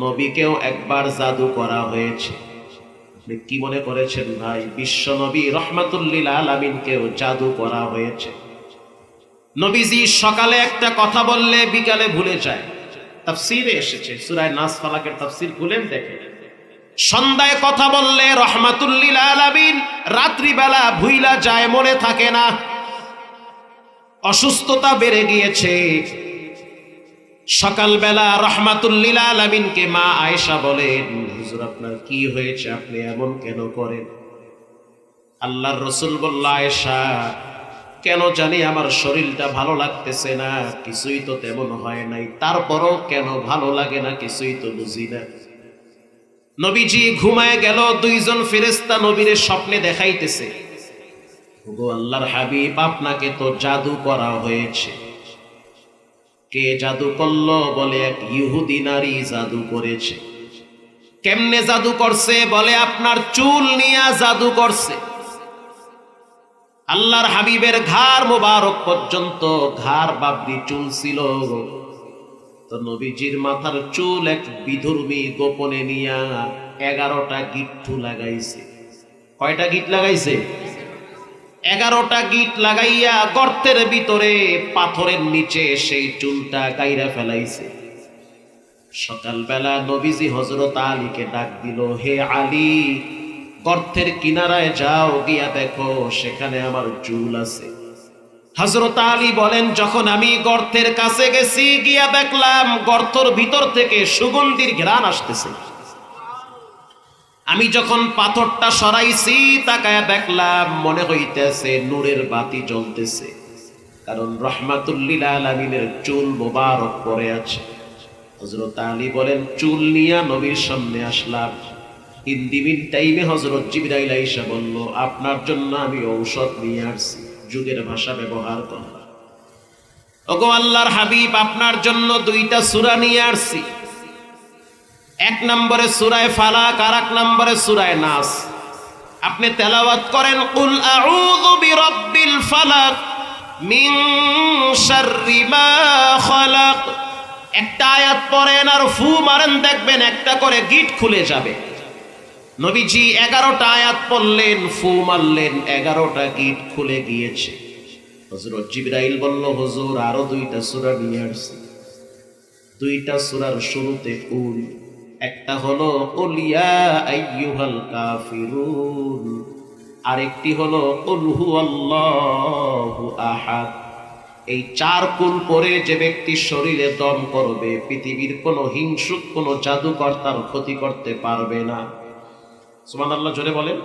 নবীকেও একবার জাদু করা হয়েছে। আপনি কি মনে করেছেন ভাই, বিশ্ব নবী রহমাতুল লিল আলামিনকেও জাদু করা হয়েছে? নবীজি সকালে একটা কথা বললে বিকালে ভুলে যায়। তাফসীরে এসেছে, সূরা নাস ফালাকের তাফসীর খুলেন দেখেন। সন্ধ্যায় কথা বললে রহমাতুল লিল আলামিন রাত্রিবেলা ভুইলা যায়, মনে থাকে না। অসুস্থতা বেড়ে গিয়েছে, সকালবেলা রহমাতুল লিল আলামিনকে মা আয়েশা বলেন, হুজুর আপনার কি হয়েছে, আপনি এমন কেন করেন? আল্লাহর রাসূল বলল, আয়েশা কেন জানি আমার শরীরটা ভালো লাগতেছে না, কিছুই তো তেমন হয় নাই, তারপরও কেন ভালো লাগে না কিছুই তো বুঝি না। নবীজি ঘুমায় গেল, দুইজন ফেরেশতা নবীরে স্বপ্নে দেখাইতেছে, ওগো আল্লাহর হাবিব আপনাকে তো জাদু করা হয়েছে। কে জাদু করলো? বলে এক ইহুদি নারী জাদু করেছে। কেমনে জাদু করছে? বলে আপনার চুল নিয়ে জাদু করছে। আল্লাহর হাবিবের ঘাড় মোবারক পর্যন্ত ঘাড় বাবরি চুল ছিল, তো নবীজির মাথার চুল এক বিধর্মী গোপনে নিয়া 11টা গিট্টু লাগাইছে। কয়টা গিট লাগাইছে? 11টা গিট লাগাইয়া গর্তের ভিতরে পাথরের নিচে সেই চুলটা গাইরা ফেলাইছে। সকালবেলা নবীজি হযরত আলীকে ডাক দিল, হে আলী, গর্তের কিনারায় যাও, গিয়া দেখো সেখানে আমার চুল আছে। হযরত আলী বলেন, যখন আমি গর্তের কাছে গেছি, গিয়া দেখলাম গর্তের ভিতর থেকে সুগন্ধির ঘ্রাণ আসতেছে। আমি যখন পাথরটা সরাইছি, তাকায়া দেখলাম মনে হইতেছে নূরের বাতি জ্বলতেছে, কারণ রহমাতুল লিল আলামিনের চুল মোবারক পড়ে আছে। হযরত আলী বলেন, চুল নিয়া নবীর সামনে আসলাম। ইন দি মিন টাইমে হযরত জিবরাইল আইসা বলল, আপনার জন্য আমি ঔষধ নিয়ে আসছি। যুগের ভাষা ব্যবহার করা, ওগো আল্লাহর হাবিব আপনার জন্য 2টা সূরা নিয়ে আসছি। এক নম্বরে সূরায়ে ফালাক, আর এক নম্বরে সূরায়ে নাস। আপনি তেলাওয়াত করেন, কুল আউযু বিরাব্বিল ফালাক মিন শাররি মা খালাক। একটা আয়াত পড়েন আর ফু মারেন, দেখবেন একটা করে গিট খুলে যাবে। নবীজি 11টা আয়াত পড়লেন, ফু মারলেন, 11টা গিট খুলে গিয়েছে। হযরত জিবরাইল বলল, হুজুর আরো 2টা সূরা নিয়ে আসছি। 2টা সূরার শুরুতে কুল, একটা হলো কুল ইয়া আইয়ুহাল কাফিরুন, আরেকটি হলো কুল হুয়াল্লাহু আহাদ। এই 4 কুল পরে যে ব্যক্তি শরীরে দম করবে, পৃথিবীর কোনো হিংসুক, কোনো জাদুকর তার ক্ষতি করতে পারবে না। সুবহানাল্লাহ, জোরে বলেন।